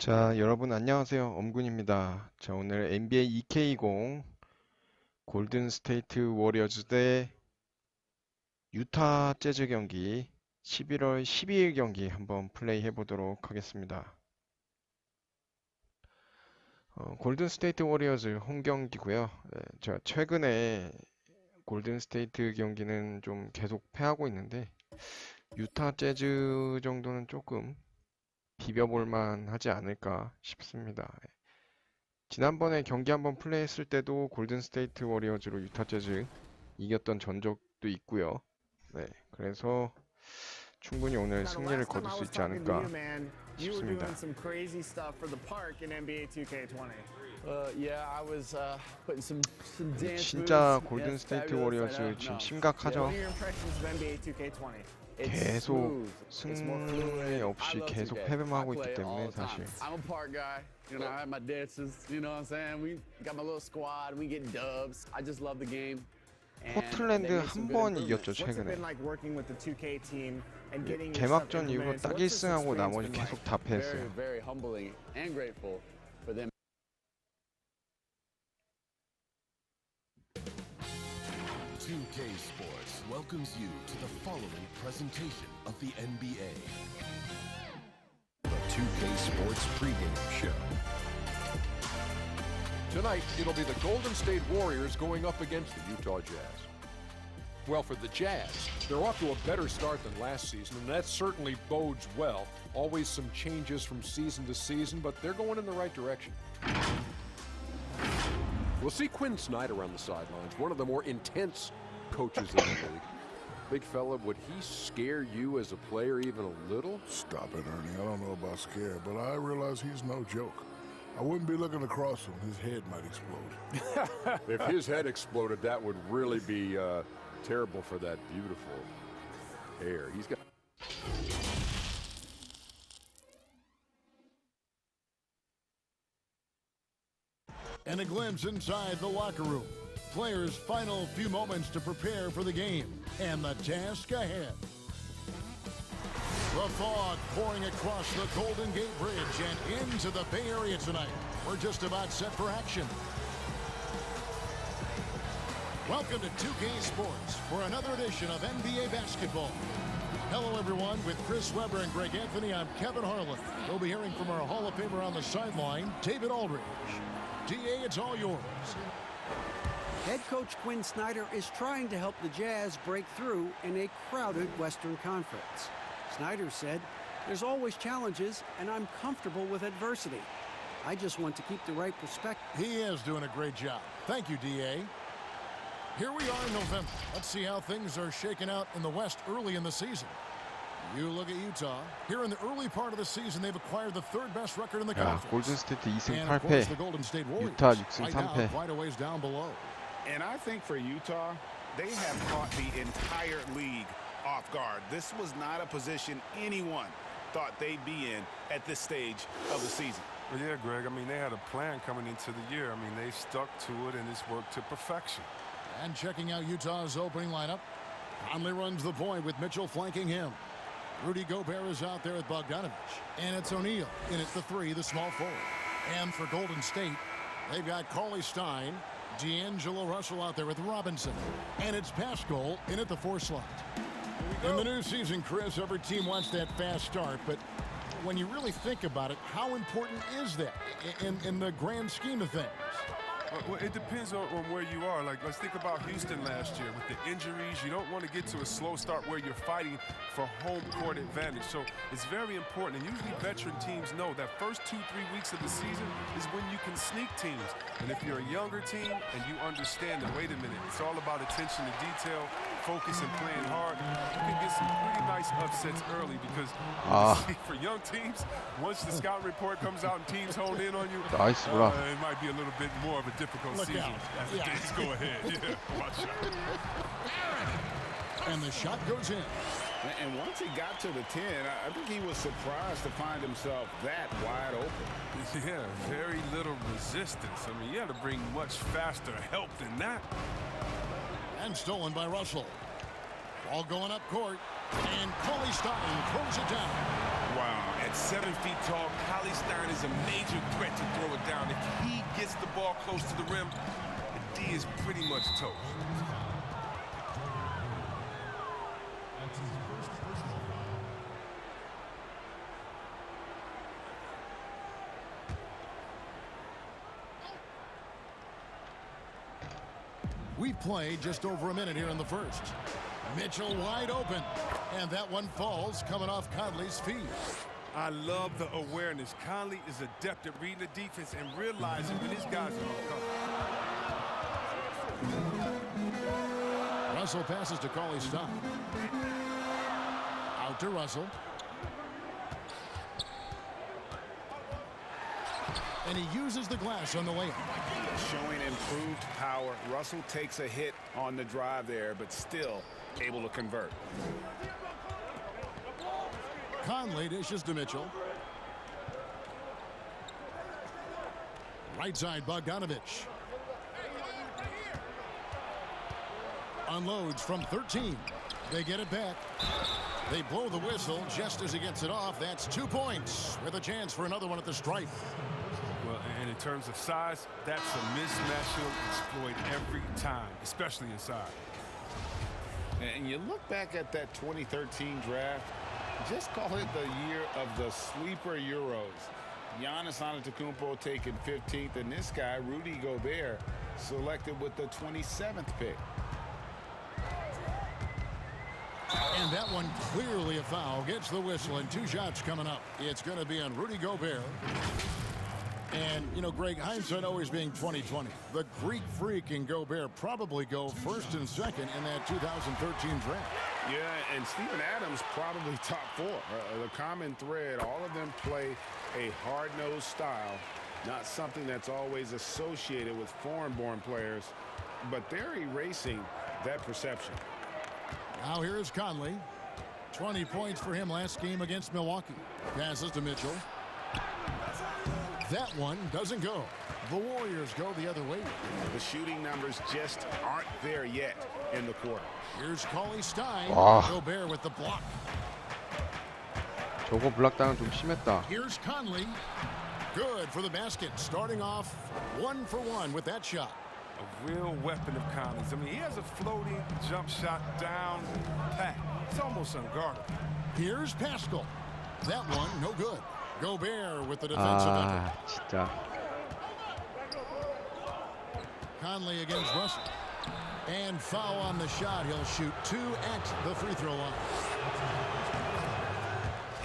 자, 여러분 안녕하세요. 엄군입니다. 자, 오늘 NBA 2K20 골든스테이트 워리어즈 대 유타 재즈 경기 11월 12일 경기 한번 플레이 해보도록 하겠습니다. 골든스테이트 워리어즈 홈 경기고요. 네, 제가 최근에 골든스테이트 경기는 좀 계속 패하고 있는데 유타 재즈 정도는 조금 비벼볼만 하지 않을까 싶습니다. 지난번에 경기 한번 플레이했을 때도 골든스테이트 워리어즈로 유타 재즈 이겼던 전적도 있고요. 네, 그래서 충분히 오늘 승리를 거둘 수 있지 않을까 싶습니다. 진짜 골든스테이트 워리어즈 지금 심각하죠? 계속 승리 없이 계속 패배만 하고 있기 때문에 사실 You know, I have my dances, you know what I'm saying? We got my little squad, we get dubs. I just love the game. 포틀랜드 한 번 이겼죠, 최근에. 개막전 이후로 딱 1승하고 나머지 계속 다 패했어요. Very humbling and grateful for them. 2K Sports welcomes you to the following presentation of the NBA. The 2K Sports pregame show. Tonight, it'll be the Golden State Warriors going up against the Utah Jazz. Well, for the Jazz, they're off to a better start than last season, and that certainly bodes well. Always some changes from season to season, but they're going in the right direction. We'll see Quinn Snyder on the sidelines, one of the more intense coaches in the league. Big fella, would he scare you as a player even a little? Stop it, Ernie. I don't know about scared, but I realize he's no joke. I wouldn't be looking across him. His head might explode. If his head exploded, that would really be terrible for that beautiful hair. He's got... And a glimpse inside the locker room. Players' final few moments to prepare for the game and the task ahead. The fog pouring across the Golden Gate Bridge and into the Bay Area tonight. We're just about set for action. Welcome to 2K Sports for another edition of NBA basketball. Hello, everyone. With Chris Webber and Greg Anthony, I'm Kevin Harlan. We'll be hearing from our Hall of Famer on the sideline, David Aldridge. DA, it's all yours. Head coach Quinn Snyder is trying to help the Jazz break through in a crowded Western Conference. Snyder said, "There's always challenges, and I'm comfortable with adversity. I just want to keep the right perspective." He is doing a great job. Thank you, DA. Here we are in November. Let's see how things are shaking out in the West early in the season. You look at Utah. Here in the early part of the season, they've acquired the third best record in the 야, conference. 골든스테이트 2승 And of 8패, course, the Golden State Warriors, 유타 6승 right now, 3패. quite a ways down below. And I think for Utah, they have caught the entire league off guard. This was not a position anyone thought they'd be in at this stage of the season. Well, yeah, Greg, I mean, they had a plan coming into the year. I mean, they stuck to it, and it's worked to perfection. And checking out Utah's opening lineup, Conley runs the point with Mitchell flanking him. Rudy Gobert is out there with Bogdanovich. And it's O'Neal in at the three, the small forward. And for Golden State, they've got Cauley Stein, D'Angelo Russell out there with Robinson. And it's Pascal in at the four slot. In the new season, Chris, every team wants that fast start, but when you really think about it, how important is that in the grand scheme of things? Well, it depends on where you are. Like, let's think about Houston last year with the injuries. You don't want to get to a slow start where you're fighting for home court advantage. So it's very important. And usually veteran teams know that first 2-3 weeks of the season is when you can sneak teams. And if you're a younger team and you understand that, wait a minute, it's all about attention to detail, focus, and playing hard, you can get some pretty nice upsets early because for young teams, once the scout report comes out and teams hone in on you, it might be a little bit more of a difficult season as the days go ahead. Yeah, watch out. And the shot goes in. And once he got to the 10, I think he was surprised to find himself that wide open. Yeah, very little resistance. I mean, you had to bring much faster help than that. And stolen by Russell. Ball going up court. And Cauley Stein throws it down. Wow, and At 7 feet tall, Stein is a major threat to throw it down. If he gets the ball close to the rim, the D is pretty much toast. We've played just over a minute here in the first. Mitchell wide open. And that one falls coming off Conley's feet. I love the awareness. Conley is adept at reading the defense and realizing when his guys are on cover. Russell passes to Stein. Out to Russell. And he uses the glass on the layup. Showing improved power. Russell takes a hit on the drive there, but still able to convert. Conley dishes to Mitchell. Right side, Bogdanovich. Unloads from 13. They get it back. They blow the whistle just as he gets it off. That's 2 points with a chance for another one at the stripe. Well, and in terms of size, that's a mismatch he'll exploit every time, especially inside. And you look back at that 2013 draft, just call it the year of the sleeper Euros. Giannis Antetokounmpo taken 15th, and this guy, Rudy Gobert, selected with the 27th pick. And that one clearly a foul. Gets the whistle, and 2 shots coming up. It's going to be on Rudy Gobert. And, you know, Greg, hindsight always being 20/20. The Greek Freak and Gobert probably go first and second in that 2013 draft. Yeah, and Steven Adams probably top 4. The common thread, all of them play a hard-nosed style, not something that's always associated with foreign-born players, but they're erasing that perception. Now here's Conley. 20 points for him last game against Milwaukee. Passes to Mitchell. That one doesn't go. The Warriors go the other way. The shooting numbers just aren't there yet in the quarter. Here's Stein. 와. Gobert with the block. 저거 블락당은 좀 심했다. Here's Conley. Good for the basket. Starting off 1 for 1 with that shot. A real weapon of Conley's. I mean, he has a floating jump shot down pat. It's almost unguardable. Here's Pascal. That one, no good. Gobert with the defensive effort. 진짜. Conley against Russell. And foul on the shot. He'll shoot 2 at the free throw line.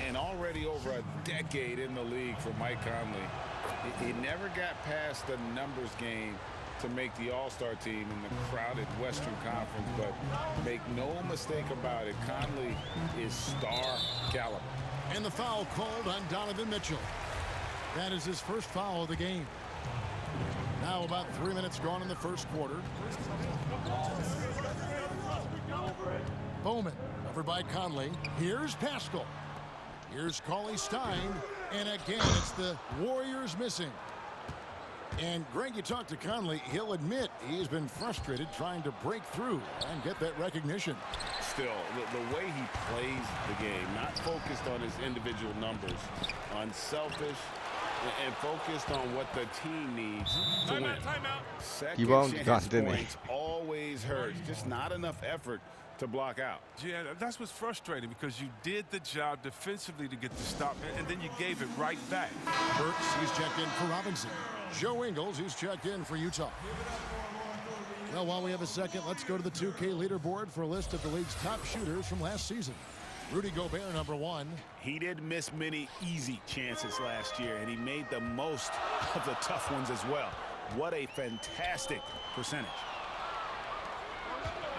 And already over a decade in the league for Mike Conley. He never got past the numbers game to make the All-Star team in the crowded Western Conference, but make no mistake about it, Conley is star caliber. And the foul called on Donovan Mitchell. That is his first foul of the game. Now about 3 minutes gone in the first quarter. Bowman over by Conley. Here's Pascal. Here's Stein. And again, it's the Warriors missing. And Greg, you talked to Conley. He'll admit he's been frustrated trying to break through and get that recognition. Still, the way he plays the game, not focused on his individual numbers, unselfish, and focused on what the team needs to win. Second chance points always hurts. Just not enough effort to block out. Yeah, that's what's frustrating because you did the job defensively to get the stop, and then you gave it right back. Burks, he's checked in for Robinson. Joe Ingles, who's checked in for Utah. Well, while we have a second, let's go to the 2K leaderboard for a list of the league's top shooters from last season. Rudy Gobert, #1. He did miss many easy chances last year, and he made the most of the tough ones as well. What a fantastic percentage.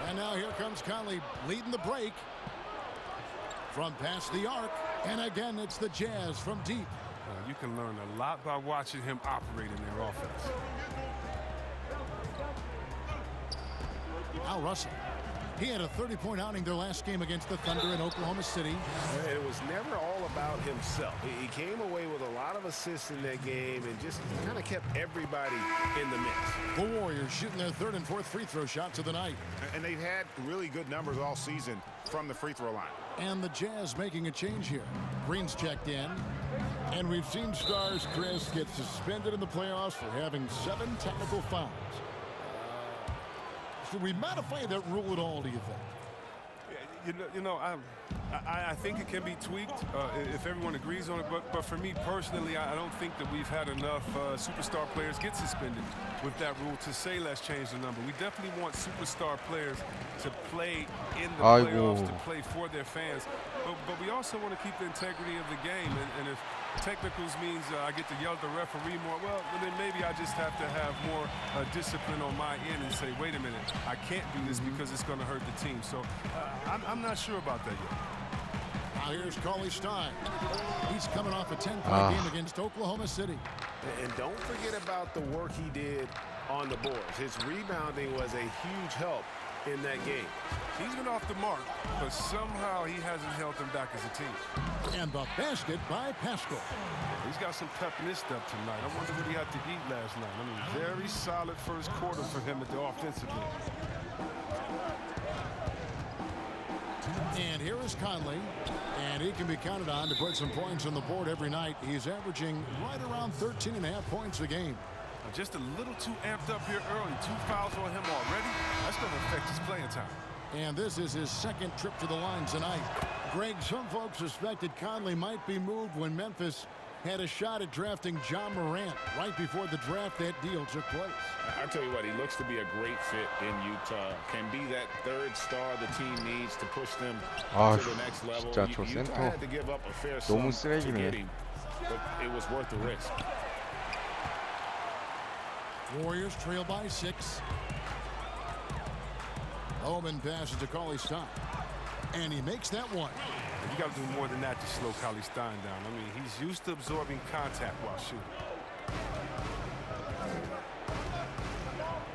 And now here comes Conley leading the break from past the arc. And again, it's the Jazz from deep. You can learn a lot by watching him operate in their offense. Al Russell. He had a 30-point outing their last game against the Thunder in Oklahoma City. It was never all about himself. He came away with a lot of assists in that game and just kind of kept everybody in the mix. The Warriors shooting their 3rd and 4th free throw shots of the night. And they've had really good numbers all season from the free throw line. And the Jazz making a change here. Green's checked in. And we've seen stars, Chris, get suspended in the playoffs for having 7 technical fouls. Should we modify that rule at all, do you think? I think it can be tweaked if everyone agrees on it. But for me personally, I don't think that we've had enough superstar players get suspended with that rule to say let's change the number. We definitely want superstar players to play in the playoffs, to play for their fans. But we also want to keep the integrity of the game. And if technicals means I get to yell at the referee more, well, then maybe I just have to have more discipline on my end and say, wait a minute, I can't do this because it's going to hurt the team. So I'm not sure about that yet. Now here's Cauley Stein. He's coming off a 10-point game against Oklahoma City. And don't forget about the work he did on the boards. His rebounding was a huge help in that game. He's been off the mark, but somehow he hasn't held them back as a team. And the basket by Pascal. He's got some pep in his step tonight. I wonder what he had to eat last night. I mean, very solid first quarter for him at the offensive end. And here is Conley, and he can be counted on to put some points on the board every night. He's averaging right around 13.5 points a game. Just a little too amped up here early. 2 fouls on him already. That's going to affect his playing time. And this is his second trip to the line tonight. Greg, some folks suspected Conley might be moved when Memphis had a shot at drafting John Morant right before the draft that deal took place. I tell you what, he looks to be a great fit in Utah. Can be that third star the team needs to push them to the next level. Utah had to give up a fair sum to get him, but it was worth the risk. Warriors trail by 6. Bowman passes to Cauley Stein, and he makes that one. You got to do more than that to slow Cauley Stein down. I mean, he's used to absorbing contact while shooting.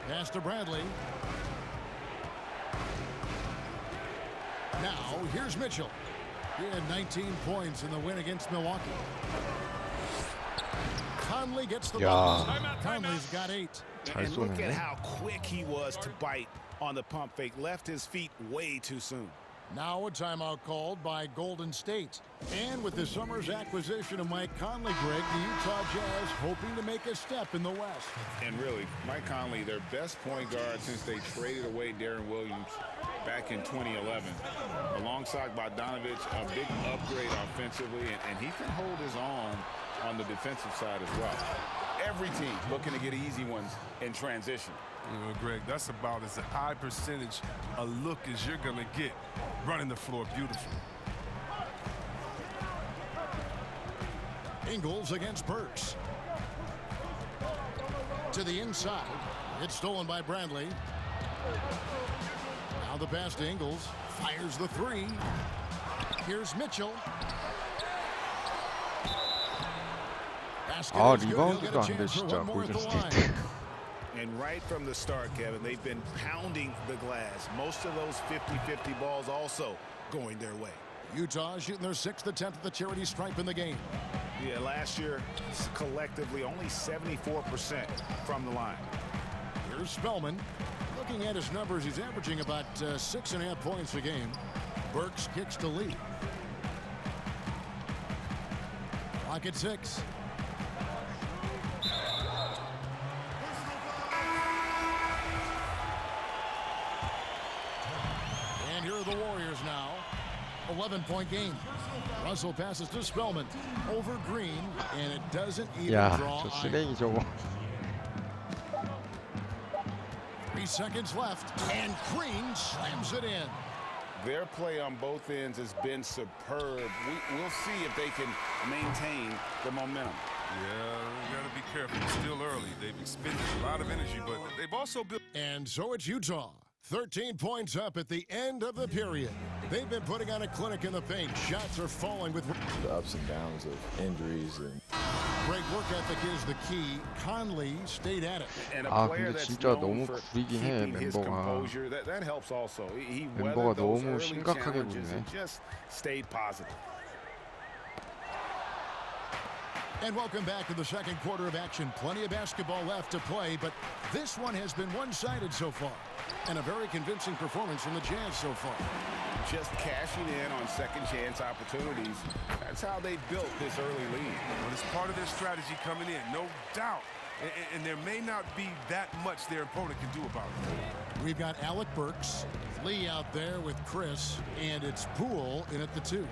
Pass to Bradley. Now, here's Mitchell. He had 19 points in the win against Milwaukee. Conley gets the ball. Conley's got 8. And look at how quick he was to bite on the pump fake. Left his feet way too soon. Now a timeout called by Golden State. And with the summer's acquisition of Mike Conley, Greg, the Utah Jazz hoping to make a step in the West. And really, Mike Conley, their best point guard since they traded away Darren Williams back in 2011. Alongside Bogdanovich, a big upgrade offensively, and he can hold his own on the defensive side as well. Every team looking to get easy ones in transition. You know, Greg, that's about as a high percentage a look as you're going to get running the floor beautifully. Ingles against Burks. To the inside. It's stolen by Bradley. Now the pass to Ingles. Fires the 3. Here's Mitchell. 리바운드도 안 돼, 진짜, 골든스테이트. And right from the start, Kevin, they've been pounding the glass. Most of those 50-50 balls also going their way. Utah shooting their 6th attempt at the charity stripe in the game. Yeah, last year, collectively, only 74% from the line. Here's Spellman. Looking at his numbers, he's averaging about 6.5 points a game. Burks kicks to lead. Clock at 6. And here are the Warriors now. 11-point game. Russell passes to Spellman. Over Green, and it doesn't even draw. 저 쓰레기 저거. 3 seconds left, and Green slams it in. Their play on both ends has been superb. We'll see if they can maintain the momentum. Yeah, you got to be careful. It's still early. They've expended a lot of energy, but they've also built. And so it's Utah. 13 points up at the end of the period. They've been putting on a clinic in the paint. Shots are falling with the ups and downs of injuries. And great work ethic is the key. Conley stayed at it. And a player 근데 that's 진짜 known 너무 for 구리긴 해, keeping his 멤버가. composure. That helps also. He 멤버가 weathered those 너무 early 심각하게 challenges 구리네. and just stayed positive. And welcome back to the second quarter of action. Plenty of basketball left to play, but this one has been one-sided so far. And a very convincing performance from the Jazz so far. Just cashing in on second chance opportunities. That's how they built this early lead. Well, it's part of their strategy coming in, no doubt. And there may not be that much their opponent can do about it. We've got Alec Burks, Lee out there with Chris, and it's Poole in at the 2.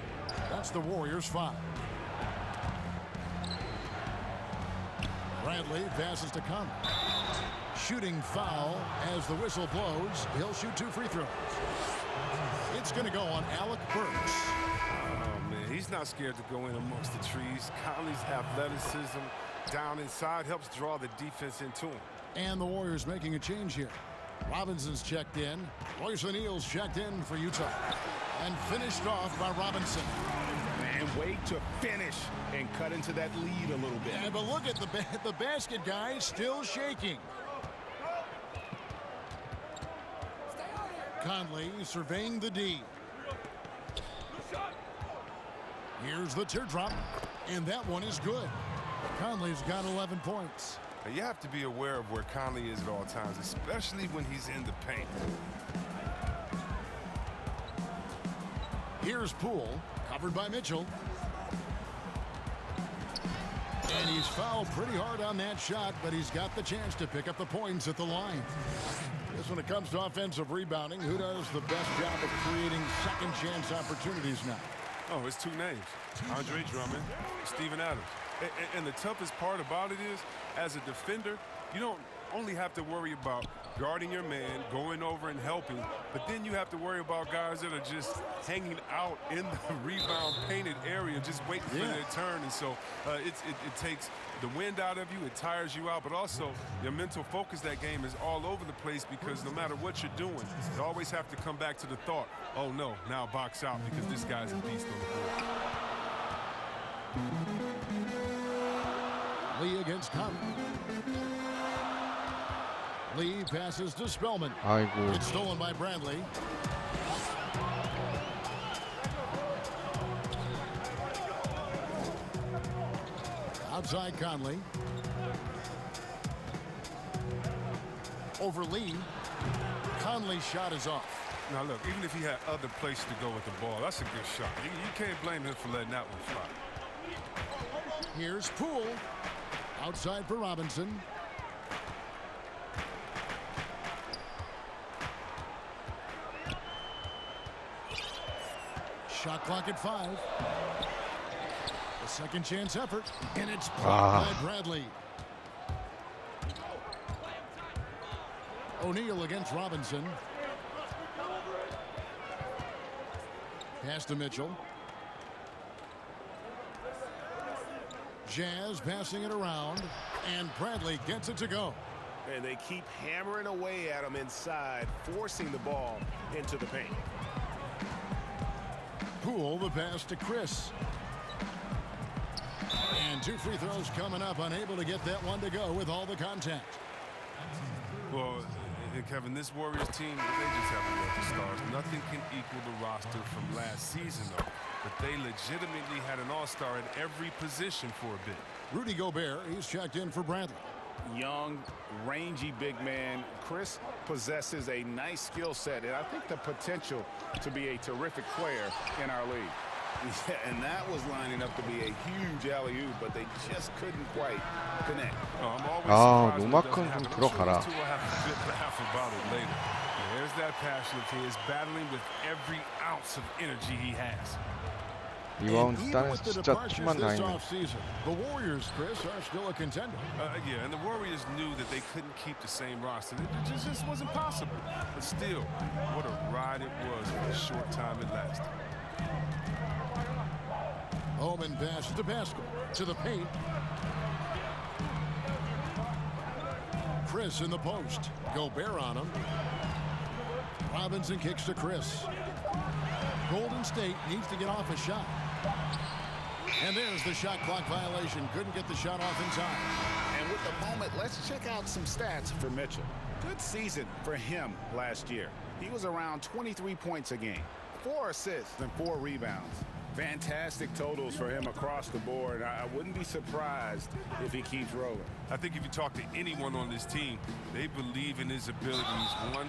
That's the Warriors' 5. Bradley passes to Conley. Shooting foul as the whistle blows. He'll shoot 2 free throws. It's going to go on Alec Burks. Oh, man, he's not scared to go in amongst the trees. Conley's athleticism down inside helps draw the defense into him. And the Warriors making a change here. Robinson's checked in. Royce O'Neal's checked in for Utah. And finished off by Robinson. And wait to finish and cut into that lead a little bit. Yeah, but look at the basket, guys, still shaking. Conley surveying the D. Here's the teardrop, and that one is good. Conley's got 11 points. You have to be aware of where Conley is at all times, especially when he's in the paint. Here's Poole, covered by Mitchell. And he's fouled pretty hard on that shot, but he's got the chance to pick up the points at the line. Guess when it comes to offensive rebounding, who does the best job of creating second chance opportunities now? Oh, it's 2 names. Andre Drummond, Steven Adams. And the toughest part about it is, as a defender, you don't only have to worry about guarding your man, going over and helping, but then you have to worry about guys that are just hanging out in the rebound painted area, just waiting for their turn. And so it takes the wind out of you, it tires you out, but also your mental focus that game is all over the place because no matter what you're doing, you always have to come back to the thought, oh no, now box out because this guy's a beast on the board. Lee against Conley. Lee passes to Spellman. 아이고. It's stolen by Bradley. Outside Conley. Over Lee. Conley's shot is off. Now look, even if he had other places to go with the ball, that's a good shot. You can't blame him for letting that one fly. Here's Poole. Outside for Robinson. Shot clock at 5. A second chance effort, and it's blocked by Bradley. O'Neal against Robinson. Pass to Mitchell. Jazz passing it around, and Bradley gets it to go. And they keep hammering away at him inside, forcing the ball into the paint. Poole the pass to Chris. And 2 free throws coming up, unable to get that one to go with all the contact. Well, Kevin, this Warriors team, they just haven't got the stars. Nothing can equal the roster from last season, though. But they legitimately had an all-star at every position for a bit. Rudy Gobert, he's checked in for Bradley. Young, rangy big man. Chris possesses a nice skill set, and I think the potential to be a terrific player in our league. Yeah, and that was lining up to be a huge alley-oop, but they just couldn't quite connect. 아, 노마크는 좀 들어가라. We'll have a good laugh about it later. Yeah, there's that passion of his, battling with every ounce of energy he has. 리바운드 따내서 진짜 춤만 다니네. The Warriors, Chris, are still a contender. Yeah, and the Warriors knew that they couldn't keep the same roster. It just wasn't possible. But still, what a ride it was for the short time it lasted. Omen pass to Pascal, to the paint. Chris in the post. Gobert on him. Robinson kicks to Chris. Golden State needs to get off a shot. And there's the shot clock violation. Couldn't get the shot off in time. And with the moment, let's check out some stats for Mitchell. Good season for him last year. He was around 23 points a game, 4 assists and 4 rebounds. Fantastic totals for him across the board. I wouldn't be surprised if he keeps rolling. I think if you talk to anyone on this team, they believe in his abilities 100%.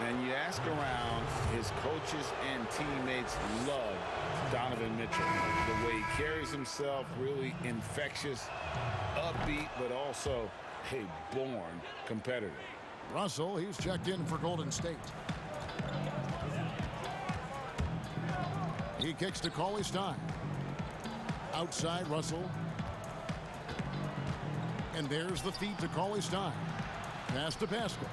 And you ask around, his coaches and teammates love Donovan Mitchell. The way he carries himself, really infectious, upbeat, but also a born competitor. Russell, he's checked in for Golden State. He kicks to Cauley Stein. Outside, Russell. And there's the feed to Cauley Stein. Pass to Pascal.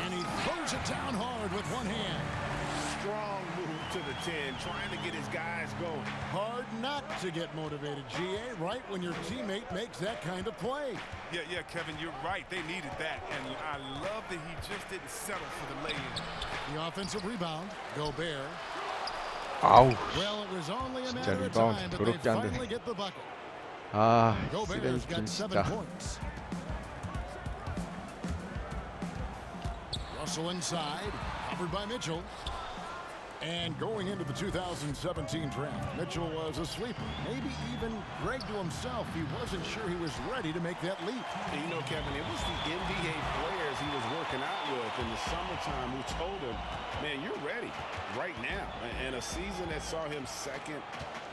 And he throws it down hard with one hand. Strong move to the 10, trying to get his guys going. Hard not to get motivated, GA, right when your teammate makes that kind of play. Yeah, Kevin, you're right. They needed that. And I love that he just didn't settle for the lay-in. The offensive rebound, Gobert. 아우, Well, it was only a 진짜 matter of 리바운드 time, but they 더럽게 안 finally 되네. get the bucket. 아, Gobert's 쓰레기팀 got 7 진짜. points. Russell inside, covered by Mitchell. And going into the 2017 draft, Mitchell was a sleeper. Maybe even Greg to himself, he wasn't sure he was ready to make that leap. You know, Kevin, it was the NBA players he was working out with in the summertime who told him, man, you're ready right now. And a season that saw him second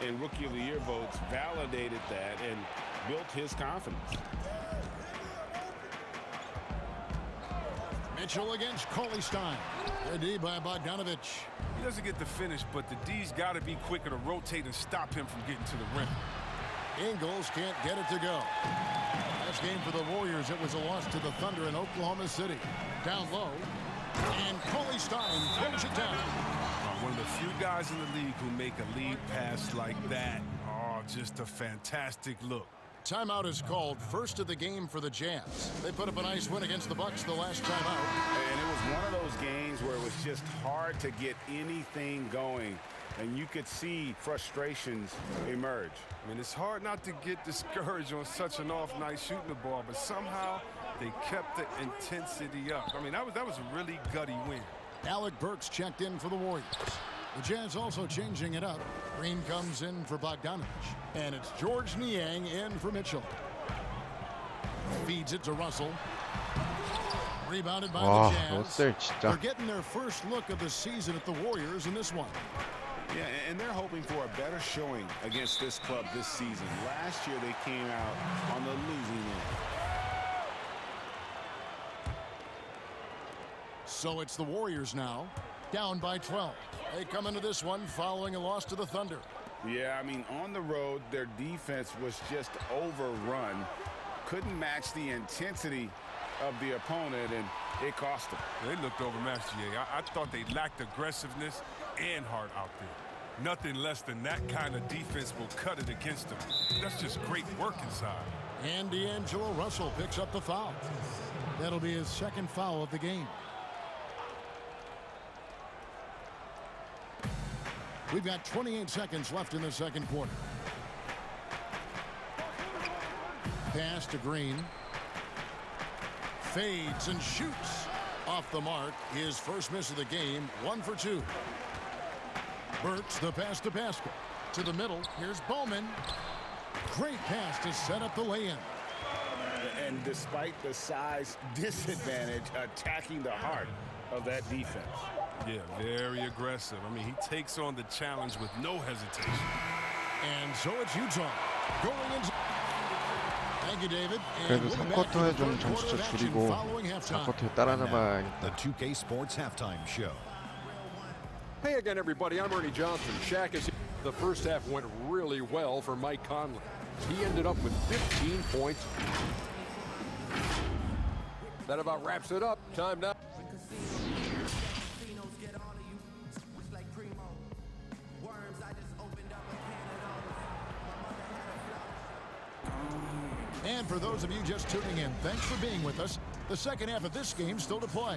in Rookie of the Year votes validated that and built his confidence. Mitchell against Cauley Stein. Good D by Bogdanovich. He doesn't get the finish, but the D's got to be quicker to rotate and stop him from getting to the rim. Ingles can't get it to go. Last game for the Warriors, it was a loss to the Thunder in Oklahoma City. Down low, and Cauley Stein throws it down. One of the few guys in the league who make a lead pass like that. Oh, just a fantastic look. Timeout is called. First of the game for the Jazz. They put up a nice win against the Bucks the last time out. And it was one of those games where it was just hard to get anything going. And you could see frustrations emerge. I mean, it's hard not to get discouraged on such an off night shooting the ball, but somehow they kept the intensity up. I mean, that was a really gutty win. Alec Burks checked in for the Warriors. The Jazz also changing it up. Green comes in for Bogdanovich. And it's George Niang in for Mitchell. Feeds it to Russell. Rebounded by the Jazz. 롯데 진짜. They're getting their first look of the season at the Warriors in this one. Yeah, and they're hoping for a better showing against this club this season. Last year they came out on the losing end. So it's the Warriors now, down by 12. They come into this one following a loss to the Thunder. Yeah, I mean, on the road, their defense was just overrun. Couldn't match the intensity of the opponent, and it cost them. They looked overmatched, GA. I thought they lacked aggressiveness and heart out there. Nothing less than that kind of defense will cut it against them. That's just great work inside. And D'Angelo Russell picks up the foul. That'll be his second foul of the game. We've got 28 seconds left in the second quarter. Pass to Green. Fades and shoots. Off the mark. His first miss of the game. 1 for 2. Burks the pass to Pascal. To the middle. Here's Bowman. Great pass to set up the lay-in. And despite the size disadvantage, attacking the heart of that defense. Yeah, very aggressive. I mean, he takes on the challenge with no hesitation. And so it's Utah going into. Thank you, David. 그래도 3쿼터에 좀 점수차 줄이고 4쿼터에 따라잡아야겠다. The 2K Sports Halftime Show. Hey again, everybody. I'm Ernie Johnson. Shaq is. The first half went really well for Mike Conley. He ended up with 15 points. That about wraps it up. Time now. And for those of you just tuning in, thanks for being with us. The second half of this game still to play.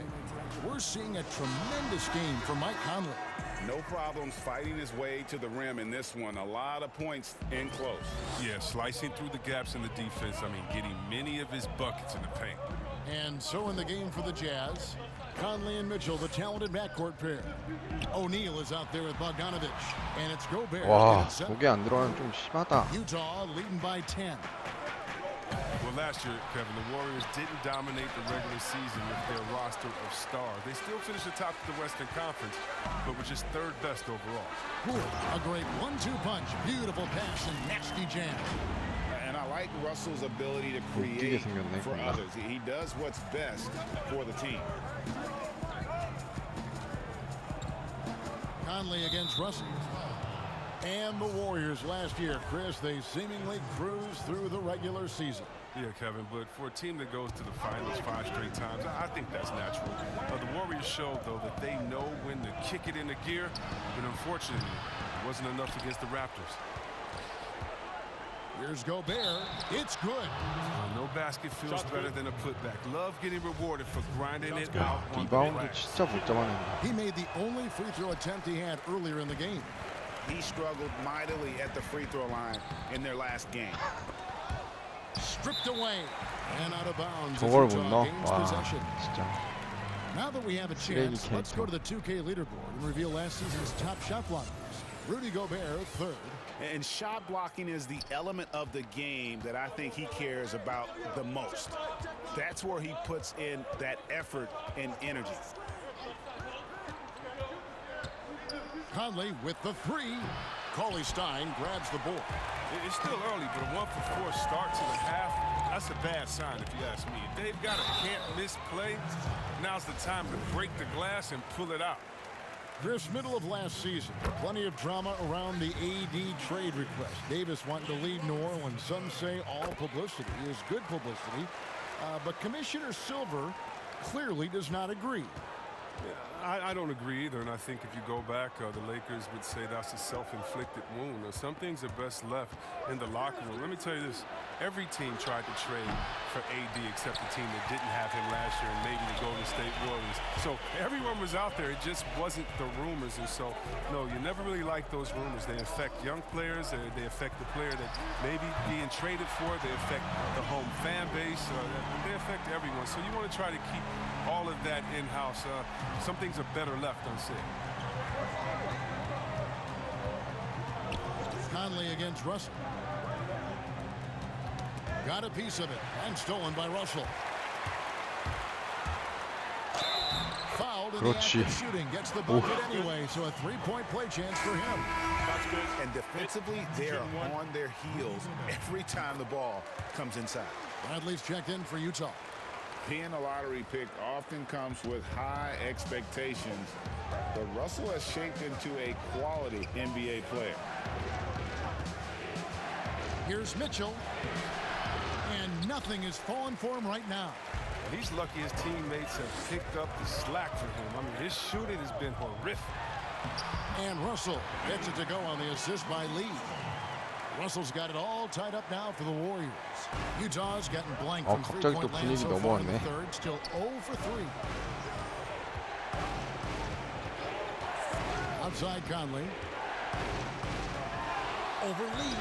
We're seeing a tremendous game from Mike Conley. No problems fighting his way to the rim in this one. A lot of points in close. Yeah, slicing through the gaps in the defense. I mean, getting many of his buckets in the paint. And so in the game for the Jazz, Conley and Mitchell, the talented backcourt pair. O'Neal is out there with Bogdanovich, and it's Gobert. 와, 저게 안 들어가면 좀 심하다. Utah leading by 10. Well, last year, Kevin, the Warriors didn't dominate the regular season with their roster of stars. They still finished atop of the Western Conference, but were just third best overall. A great 1-2 punch, beautiful pass, and nasty jam. And I like Russell's ability to create for others. He does what's best for the team. Conley against Russell. And the Warriors last year, Chris, they seemingly cruised through the regular season. Yeah, Kevin, but for a team that goes to the finals 5 straight times, I think that's natural. The Warriors showed, though, that they know when to kick it into gear, but unfortunately, it wasn't enough against the Raptors. Here's Gobert. It's good. No basket feels better than a putback. Love getting rewarded for grinding it out on the 리바운드 glass. 진짜 못 잡아낸다. He made the only free throw attempt he had earlier in the game. He struggled mightily at the free throw line in their last game. Stripped away and out of bounds. 저걸 as 못 Utah 넣어? gains 와, possession. 진짜. Now that we have a chance, let's go to the 2K leaderboard and reveal last season's top shot blockers. Rudy Gobert, third. And shot blocking is the element of the game that I think he cares about the most. That's where he puts in that effort and energy. Conley with the three. Cauley Stein grabs the board. It's still early, but a 1-for-4 start to the half, that's a bad sign if you ask me. If they've got a can't-miss play, now's the time to break the glass and pull it out. This middle of last season, plenty of drama around the AD trade request. Davis wanting to leave New Orleans. Some say all publicity is good publicity, but Commissioner Silver clearly does not agree. I don't agree either, and I think if you go back, the Lakers would say that's a self-inflicted wound. Some things are best left in the locker room. Let me tell you this. Every team tried to trade for AD except the team that didn't have him last year and maybe the Golden State Warriors. So everyone was out there. It just wasn't the rumors. And so, no, you never really like those rumors. They affect young players. They affect the player that may be being traded for. They affect the home fan base. They affect everyone. So you want to try to keep all of that in-house. Some things are better left unsaid. Conley against Russell. Got a piece of it and stolen by Russell. Fouled in the act of shooting. Gets the bucket anyway, so a three-point play chance for him. And defensively, they're on their heels every time the ball comes inside. Bradley's checked in for Utah. Being a lottery pick often comes with high expectations, but Russell has shaped into a quality NBA player. Here's Mitchell, and nothing is falling for him right now. He's lucky his teammates have picked up the slack for him. I mean, his shooting has been horrific. And Russell gets it to go on the assist by Lee. Russell's got it all tied up now for the Warriors. Utah's gotten blank from three-point land so far in the third. Still 0 for 3. Outside Conley. Over Lee.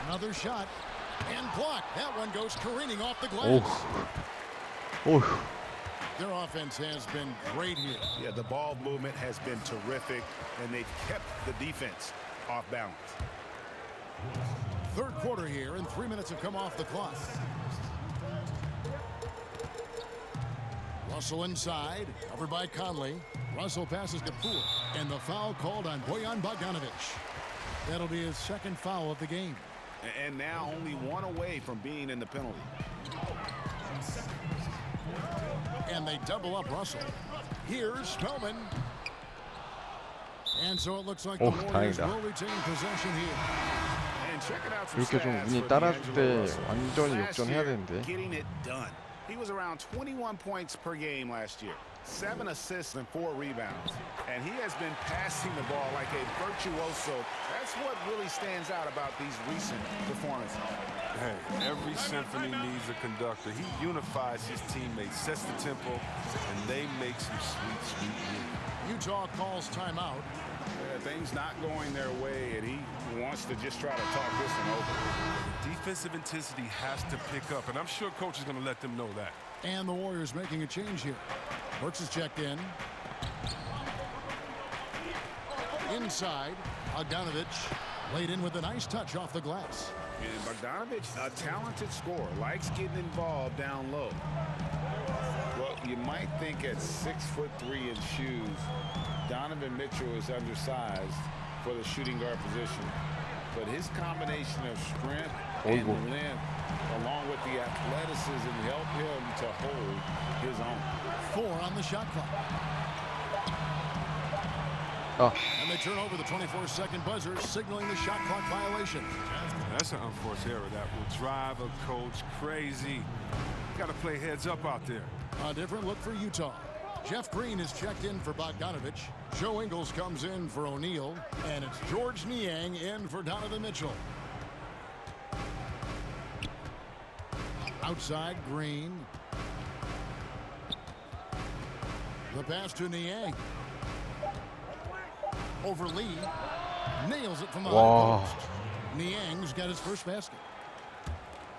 Another shot. And blocked. That one goes careening off the glass. Oh. Their offense has been great here. Yeah, the ball movement has been terrific, and they've kept the defense off balance. Third quarter here, and 3 minutes have come off the clock. Russell inside, covered by Conley. Russell passes to Poole, and the foul called on Bojan Bogdanovich. That'll be his second foul of the game. And now only one away from being in the penalty. And they double up Russell. Here's Spellman. And so it looks like the Warriors will retain possession here. 이렇게 좀 운이 따라줄 때 완전히 역전해야 되는데. Getting it done. He was around 21 points per game last year. 7 assists and 4 rebounds. And he has been passing the ball like a virtuoso. That's what really stands out about these recent performances. Hey, every symphony needs a conductor. He unifies his teammates, sets the tempo, and they make some sweet, sweet music. Utah calls timeout. Things not going their way, and he wants to just try to talk this one over. Defensive intensity has to pick up, and I'm sure coach is going to let them know that. And the Warriors making a change here. Burks is checked in. Inside, Bogdanovich laid in with a nice touch off the glass. And Bogdanovich, a talented scorer, likes getting involved down low. Well, you might think at 6'3" in shoes, Donovan Mitchell is undersized for the shooting guard position. But his combination of strength and length, along with the athleticism, help him to hold his own. 4 on the shot clock. And they turn over the 24-second buzzer, signaling the shot clock violation. That's an unforced error that will drive a coach crazy. Got to play heads up out there. A different look for Utah. Jeff Green is checked in for Bogdanovich. Joe Ingles comes in for O'Neal. And it's George Niang in for Donovan Mitchell. Outside, Green. The pass to Niang. Over Lee. Nails it from the high post. Niang's got his first basket.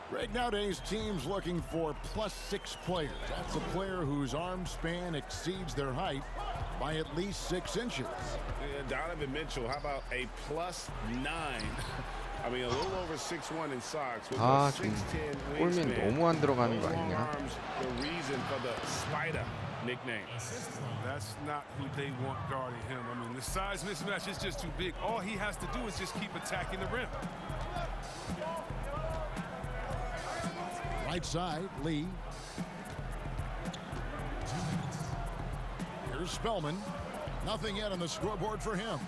Right nowadays, teams looking for +6 players. That's a player whose arm span exceeds their height by at least 6 inches. Donovan Mitchell, how about a +9? I mean, a little over 6'1" in socks with a 6'10" 골밑 wingspan. 너무 안 들어가는 거 Long 아니냐? arms, the reason for the Spider nickname. That's not who they want guarding him. I mean, the size mismatch is just too big. All he has to do is just keep attacking the rim. Right side, Lee. Here's Spellman. Nothing yet on the scoreboard for him.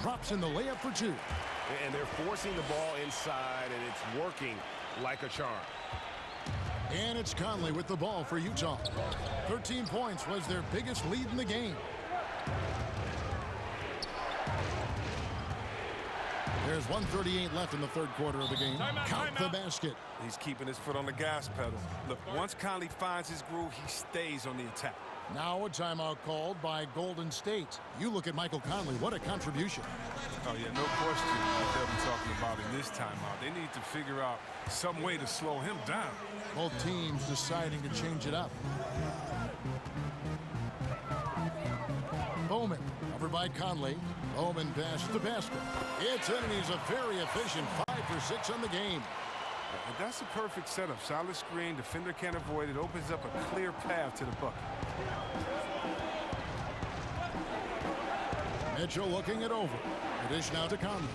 Drops in the layup for 2. And they're forcing the ball inside, and it's working like a charm. And it's Conley with the ball for Utah. 13 points was their biggest lead in the game. There's 1:38 left in the third quarter of the game. Count the basket. He's keeping his foot on the gas pedal. Look, once Conley finds his groove, he stays on the attack. Now a timeout called by Golden State. You look at Michael Conley. What a contribution. Oh, yeah, no question what they'll be talking about in this timeout. They need to figure out some way to slow him down. Both teams deciding to change it up. Bowman over by Conley. Bowman passes the basket. It's in, and he's a very efficient 5 for 6 on the game. And that's a perfect setup. Solid screen, defender can't avoid it. Opens up a clear path to the bucket. Mitchell looking it over. The dish now to Conley.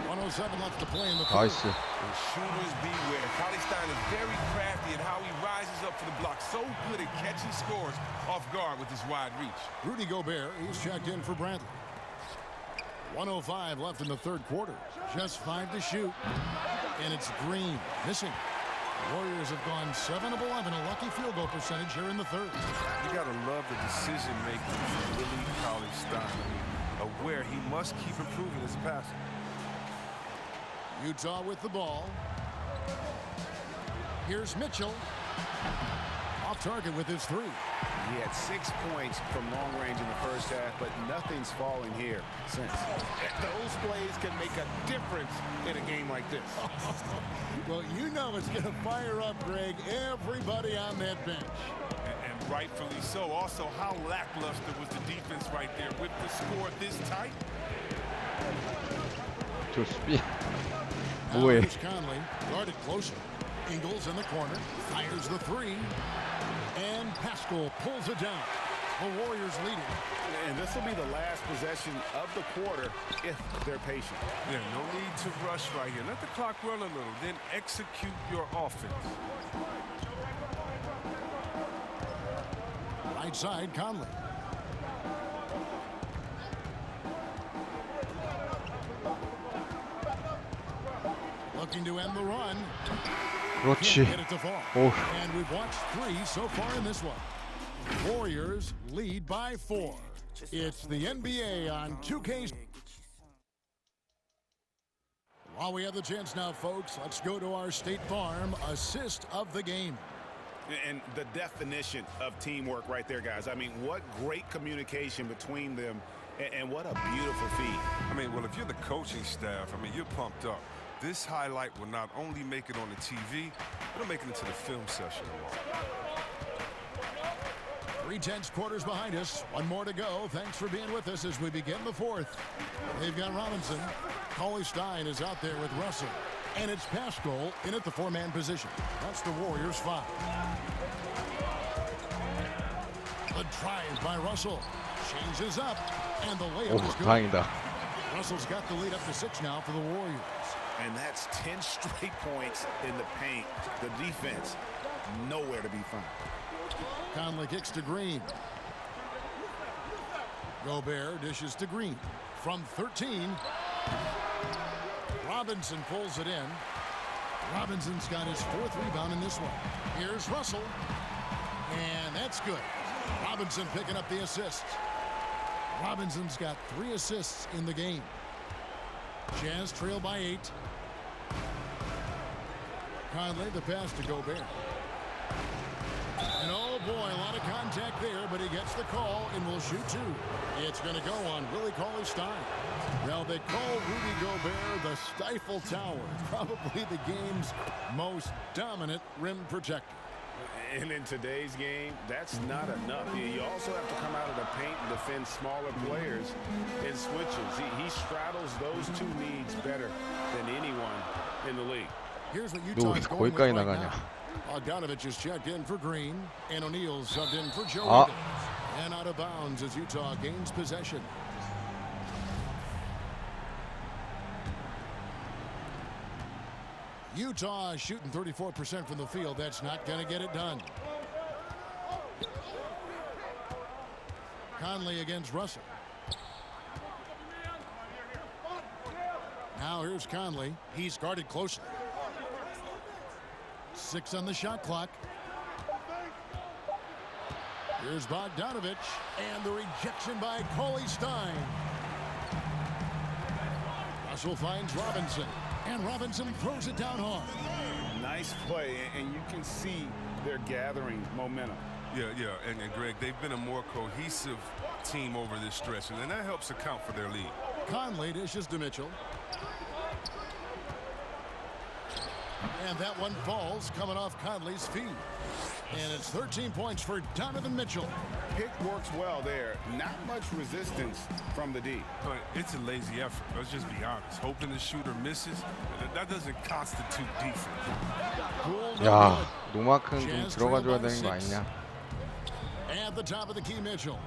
1:07 left to play in the third. 나이스. And shooters beware. Cauley-Stein is very crafty in how he rises up for the block. So good at catching scores off guard with his wide reach. Rudy Gobert, he's checked in for Bradley. 1:05 left in the third quarter. Just 5 to shoot. And it's Green missing. The Warriors have gone 7 of 11, a lucky field goal percentage here in the third. You got to love the decision making from Willie Cauley-Stein. Aware he must keep improving as a passer. Utah with the ball. Here's Mitchell. Off target with his 3. He had 6 points from long range in the first half, but nothing's falling here since. Those plays can make a difference in a game like this. Well, you know it's going to fire up, Greg, everybody on that bench. And rightfully so. Also, how lackluster was the defense right there with the score this tight? 저 수비. Now 뭐해? here's Conley, guarded closer. Ingles in the corner, fires the 3. And Pascal pulls it down. The Warriors leading. And this will be the last possession of the quarter if they're patient. Yeah, no need to rush right here. Let the clock run a little, then execute your offense. Right side, Conley. Looking to end the run. 그렇지. 오. And we've watched 3 so far in this one. Warriors lead by 4. It's the NBA on 2K. While we have the chance now, folks, let's go to our State Farm assist of the game. And the definition of teamwork right there, guys. I mean, what great communication between them, and what a beautiful feed. I mean, well, if you're the coaching staff, I mean, you're pumped up. This highlight will not only make it on the TV, it'll make it into the film session tomorrow. 3/10 quarters behind us. One more to go. Thanks for being with us as we begin the 4th. They've got Robinson. Cauley Stein is out there with Russell. And it's Pascal in at the 4-man position. That's the Warriors 5. The drive by Russell. Changes up. And the layup is good. 다행이다. Russell's got the lead up to 6 now for the Warriors. And that's 10 straight points in the paint. The defense, nowhere to be found. Conley kicks to Green. Gobert dishes to Green. From 13. Robinson pulls it in. Robinson's got his 4th rebound in this one. Here's Russell. And that's good. Robinson picking up the assist. Robinson's got 3 assists in the game. Jazz trail by 8. Conley, the pass to Gobert. And oh boy, a lot of contact there, but he gets the call and will shoot 2. It's going to go on Willie Cauley-Stein. Now they call Rudy Gobert the Stifle Tower, probably the game's most dominant rim protector. And in today's game, that's not enough. You also have to come out of the paint and defend smaller players in switches. He straddles those 2 needs better than anyone in the league. Here's what 너 Utah's 왜 going with 거기까지 right 나가냐? now. Bogdanovich is checked in for Green, and O'Neal subbed in for Joe Ah. Ingles. And out of bounds as Utah gains possession. Utah shooting 34% from the field. That's not going to get it done. Conley against Russell. Now here's Conley. He's guarded closely. 6 on the shot clock. Here's Bogdanovich, and the rejection by Cauley-Stein. Russell finds Robinson, and Robinson throws it down hard. Nice play, and you can see they're gathering momentum. Yeah, and Greg, they've been a more cohesive team over this stretch, and that helps account for their lead. Conley dishes to Mitchell. And that one falls coming off Conley's feet. And it's 13 points for Donovan Mitchell. Pick works well there. Not much resistance from the D. But it's a lazy effort. Let's just be honest. Hoping the shooter misses, that doesn't constitute defense. 야, 노마크는 좀 들어가줘야 되는 거 아니냐? At the top of the key, Mitchell.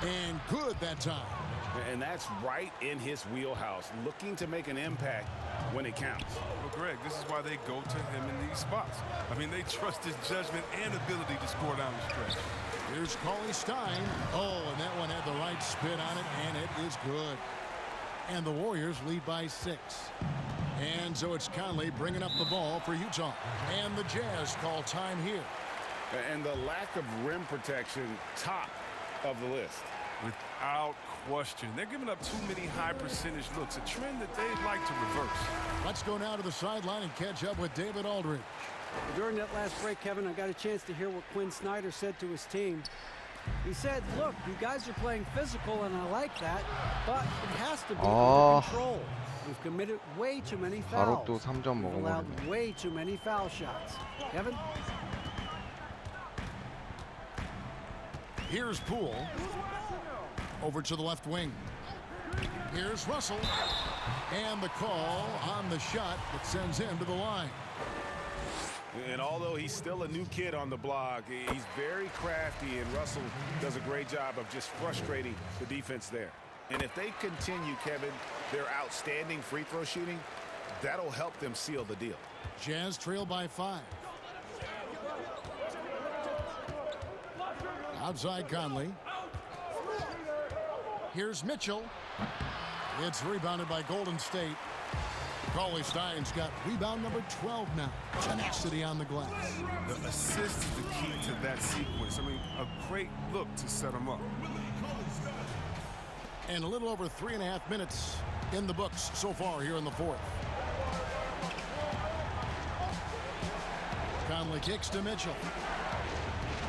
And good that time. And that's right in his wheelhouse, looking to make an impact when it counts. Well, Greg, this is why they go to him in these spots. I mean, they trust his judgment and ability to score down the stretch. Here's Cauley-Stein. Oh, and that one had the right spin on it, and it is good. And the Warriors lead by 6. And so it's Conley bringing up the ball for Utah. And the Jazz call time here. And the lack of rim protection, top of the list. Without question. They're giving up too many high percentage looks, a trend that they'd like to reverse. Let's go now to the sideline and catch up with David Aldridge. During that last break, Kevin, I got a chance to hear what Quinn Snyder said to his team. He said, look, you guys are playing physical, and I like that, but it has to be under control. We've committed way too many fouls. 바로 또 3점 We've allowed 먹어버리네. way too many foul shots. Kevin? Here's Poole. Over to the left wing. Here's Russell. And the call on the shot that sends him to the line. And although he's still a new kid on the block, he's very crafty, and Russell does a great job of just frustrating the defense there. And if they continue, Kevin, their outstanding free throw shooting, that'll help them seal the deal. Jazz trail by 5. Outside Conley. Here's Mitchell. It's rebounded by Golden State. Cauley Stein's got rebound number 12 now. Tenacity on the glass. The assist is the key to that sequence. I mean, a great look to set him up. And a little over 3.5 minutes in the books so far here in the fourth. Conley kicks to Mitchell.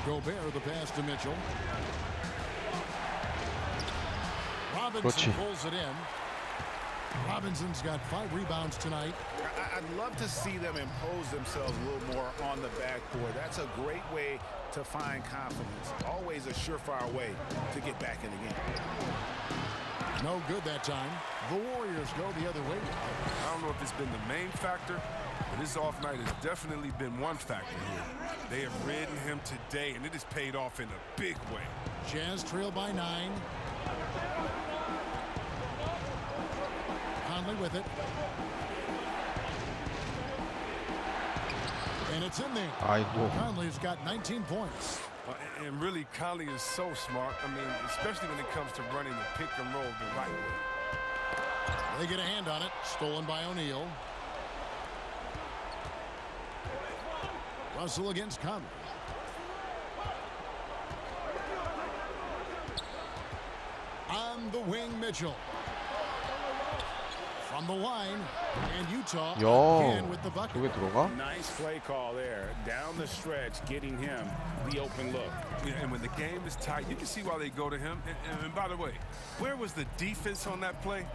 Gobert the pass to Mitchell. Robinson pulls it in. Robinson's got 5 rebounds tonight. I'd love to see them impose themselves a little more on the backboard. That's a great way to find confidence. Always a surefire way to get back in the game. No good that time. The Warriors go the other way. I don't know if it's been the main factor, but this off night has definitely been one factor here. They have ridden him today, and it has paid off in a big way. Jazz trail by 9. Conley with it. And it's in there. Conley's got 19 points. And really, Conley is so smart. I mean, especially when it comes to running the pick and roll the right way. They get a hand on it. Stolen by O'Neal. Russell against Conley. On the wing, Mitchell. From the line, and Utah again with the bucket. Nice play call there. Down the stretch, getting him the open look. Yeah, and when the game is tight, you can see why they go to him. And by the way, where was the defense on that play?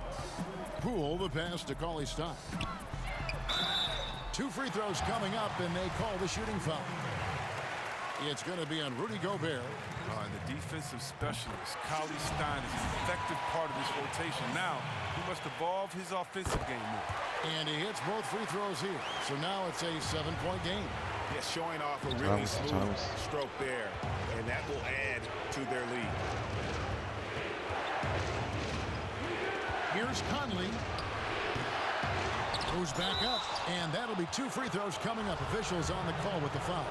Poole the pass to Cauley Stein. 2 free throws coming up, and they call the shooting foul. It's going to be on Rudy Gobert. The defensive specialist, Cauley Stein, is an effective part of this rotation. Now, he must evolve his offensive game more. And he hits both free throws here. So now it's a 7-point game. Yeah, showing off a really smooth stroke there, and that will add to their lead. Here's Conley. Goes back up, and that'll be 2 free throws coming up. Officials on the call with the foul.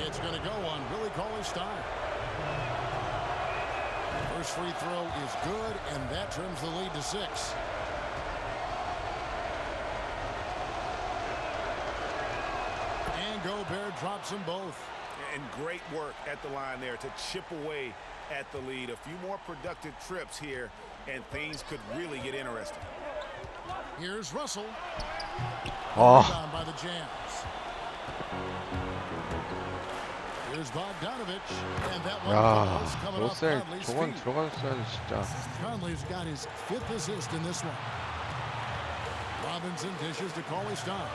It's going to go on Willie Cauley-Stein. First free throw is good, and that trims the lead to 6. And Gobert drops them both. And great work at the line there to chip away at the lead. A few more productive trips here, and things could really get interesting. Here's Russell. Down by the Jazz. Here's Bogdanovich, and that one is coming off Conley's feet. Conley's got his 5th assist in this one. Robinson dishes to Cauley Stein.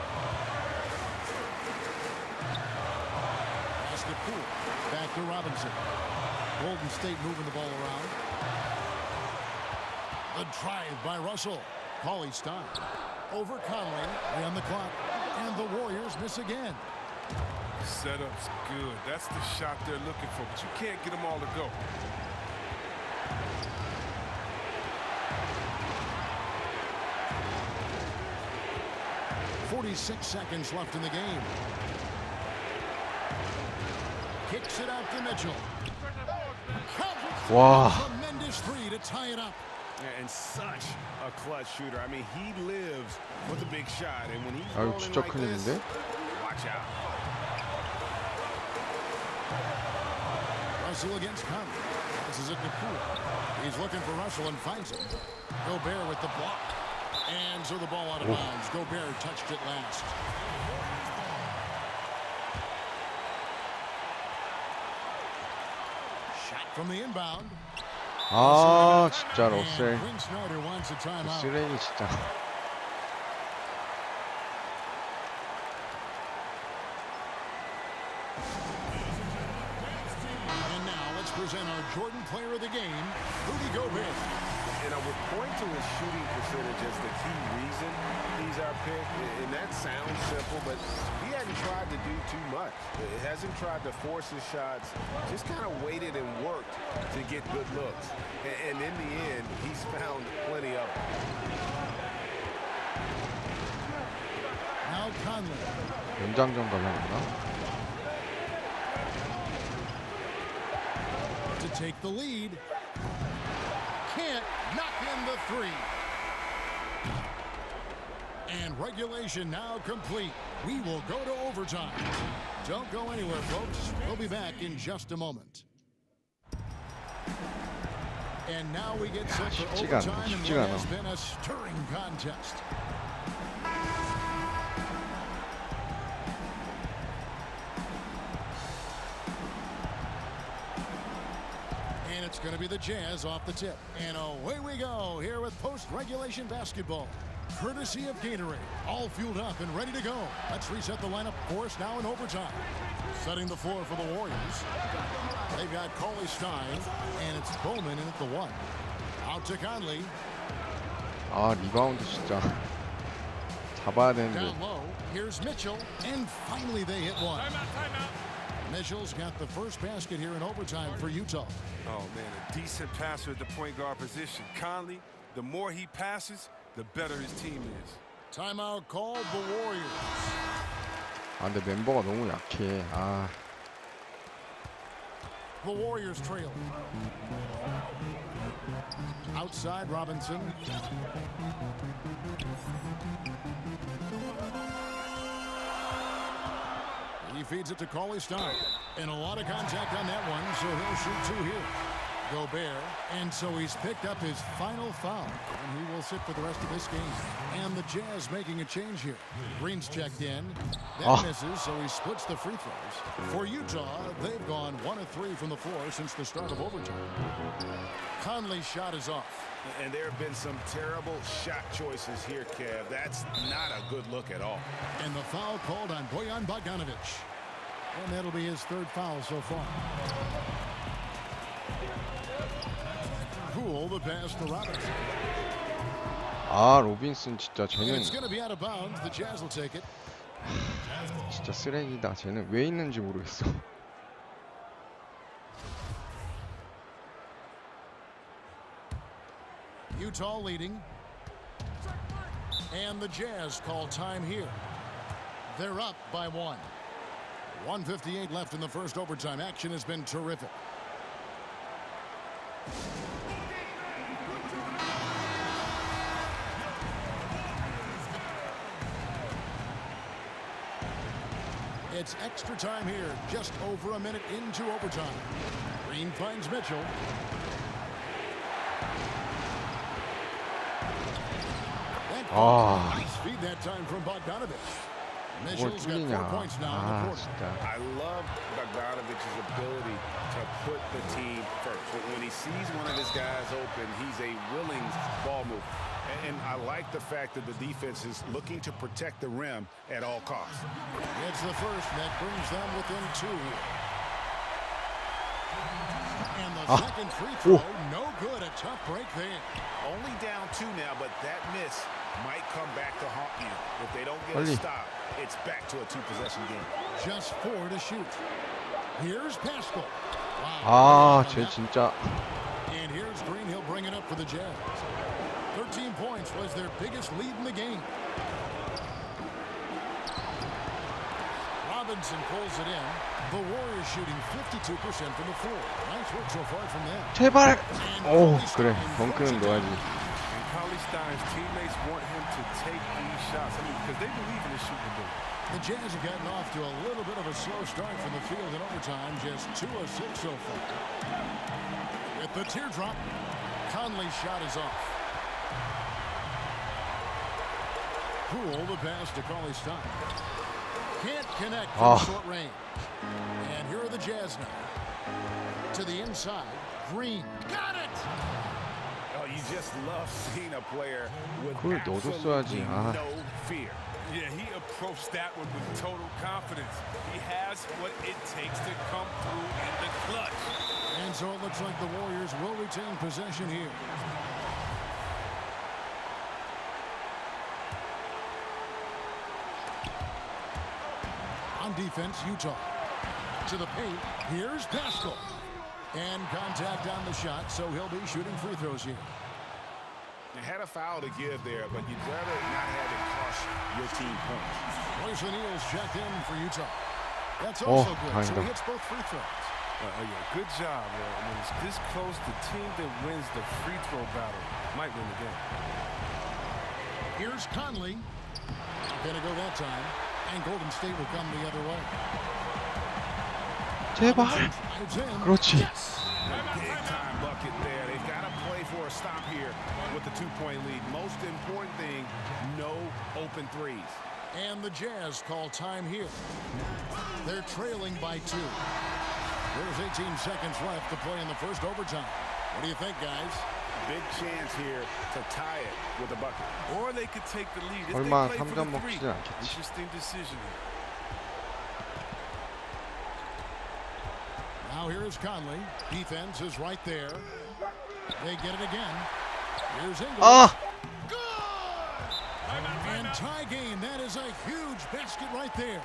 Pass to Poole. Back to Robinson. Golden State moving the ball around. The drive by Russell. Cauley Stein over Conley. On the clock, and the Warriors miss again. Setup's good. That's the shot they're looking for, but you can't get them all to go. .46 seconds left in the game. Kicks it out to Mitchell. Wow. Tremendous 3 to tie it up. And such a clutch shooter. I mean, he lives with a big shot, and when he's rolling 진짜 like 큰일인데? this, watch out. Russell against Conley. This is it to Poole. He's looking for Russell and finds him. Gobert with the block. And so the ball out of bounds. Gobert touched it last. Shot from the inbound. 아, 진짜 러셀. Quinn Snyder wants a timeout. 쓰레기 진짜. And now let's present our Jordan Player of the Game, Rudy Gobert. And I would point to his shooting percentage as the key reason he's our pick. And that sounds simple, but he hadn't tried to do too much. He hasn't tried to force his shots, just kind of waited and worked to get good looks. And in the end, he's found plenty of them. Now Conley. 연장전 가려나? To take the lead. Can't knock in the 3. regulation now complete. We will go to overtime. Don't go anywhere, folks. We'll be back in just a moment. And now we get set for overtime in what has been a stirring contest. And it's going to be the Jazz off the tip. And away we go here with post-regulation basketball. Courtesy of Gatorade. All fueled up and ready to go. Let's reset the lineup, of course, now in overtime. Setting the floor for the Warriors. They've got Cauley Stein, and it's Bowman in at the 1. Out to Conley. 아, 리바운드 진짜 잡아야 되는데. Down low. Here's Mitchell, and finally they hit one. Mitchell's got the first basket here in overtime for Utah. Oh, man, a decent passer at the point guard position. Conley, the more he passes, the better his team is. Timeout called the Warriors. 아, 근데 멤버가 너무 약해. 아. The Warriors trail. Outside Robinson. He feeds it to Cauley Stein. And a lot of contact on that one, so he'll shoot 2 here. Gobert, and so he's picked up his final foul, and he will sit for the rest of this game. And the Jazz making a change here. Green's checked in. That misses, so he splits the free throws. For Utah, they've gone 1 of 3 from the floor since the start of overtime. Conley's shot is off. And there have been some terrible shot choices here, Kev. That's not a good look at all. And the foul called on Bojan Bogdanovic. And that'll be his 3rd foul so far. Poole the pass to Robinson. 아, 로빈슨 진짜 쟤는 It's going to be out of bounds. The Jazz will take it. 진짜 쓰레기다. 쟤는 왜 있는지 모르겠어. Utah leading. And the Jazz call time here. They're up by 1. 1:58 left in the first overtime. Action has been terrific. It's extra time here, just over a minute into overtime. Green finds Mitchell. Nice feed that time from Bogdanovic. Mitchell's got 4 points now in the quarter. I love Bogdanovic's ability to put the team first. When he sees one of his guys open, he's a willing ball mover. And I like the fact that the defense is looking to protect the rim at all costs. It's the first that brings them within 2 here. And the second free throw, no good. A tough break there. Only down 2 now, but that miss might come back to haunt you. If they don't get a stop, it's back to a 2-possession game. Just 4 to shoot. Here's Pascal. 아, 쟤 진짜. And here's Green. He'll bring it up for the Jazz. 13 points was their biggest lead in the game. Robinson pulls it in. The Warriors shooting 52% from the floor. Nice work so far from them. 제발. 오, 그래. 덩크는 넣어야지. And Cauley Stein's teammates want him to take these shots. I mean, because they believe in his shooting ability. The Jazz have gotten off to a little bit of a slow start from the field in overtime. Just 2 of 6 so far. With the teardrop, Conley's shot is off. Poole the pass to Cauley Stein. Can't connect from short range. And here are the Jazz now. To the inside, Green. Got it! Oh, you just love seeing a player with 그걸 넣어줬어야지. 아. no fear. Yeah, he approached that one with total confidence. He has what it takes to come through in the clutch. And so it looks like the Warriors will retain possession here. On defense, Utah. To the paint, here's Pascal. And contact on the shot, so he'll be shooting free throws here. You had a foul to give there, but you'd rather not have it cost your team points. Royce O'Neal's checked in for Utah. That's also good, so he hits both free throws. Yeah, good job. When it's this close, the team that wins the free throw battle might win the game. Here's Conley. Gonna go that time, and Golden State will come the other way. 제발. It's in. 그렇지. Big time bucket there. They've got to play for a stop here with the 2-point lead. Most important thing, no open threes. And the Jazz call time here. They're trailing by 2. There's 18 seconds left to play in the first overtime. What do you think, guys? Big chance here to tie it with a bucket. Or they could take the lead if they 얼마 play for 3점 the 3. 먹지는 않겠지. Interesting decision. Now here's Conley. Defense is right there. They get it again. Here's Ingles. 아! And tie game. That is a huge basket right there.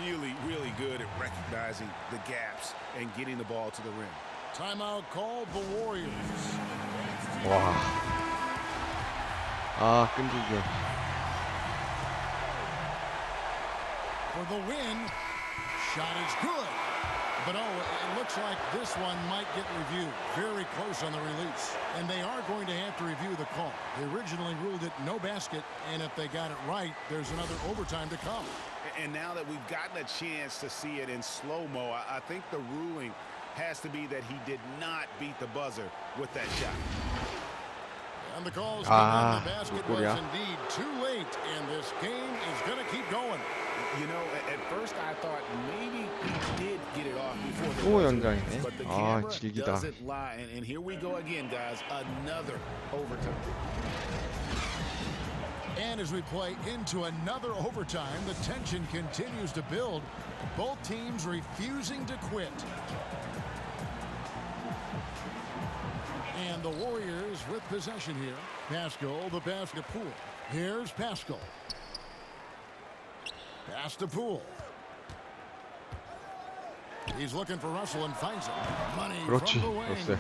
Really, really good at recognizing the gaps and getting the ball to the rim. Timeout called the Warriors. 와. 아, 끈질겨. For the win. Shot is good. But oh, it looks like this one might get reviewed. Very close on the release. And they are going to have to review the call. They originally ruled it no basket, and if they got it right, there's another overtime to come. And now that we've gotten a chance to see it in slow-mo, I think the ruling has to be that he did not beat the buzzer with that shot. And the calls Ah, the basket was indeed too late, and this game is going to keep going. You know, at first I thought maybe he did get it off before the 또 buzzer, 연장이네. but the 아, camera 질기다. doesn't lie. And here we go again, guys. Another overtime. And as we play into another overtime, the tension continues to build. Both teams refusing to quit. And the Warriors with possession here. Pascal, the basket Poole. Here's Pascal. Pass to Poole. He's looking for Russell and finds him. Money 그렇지. from the wing. 그렇지.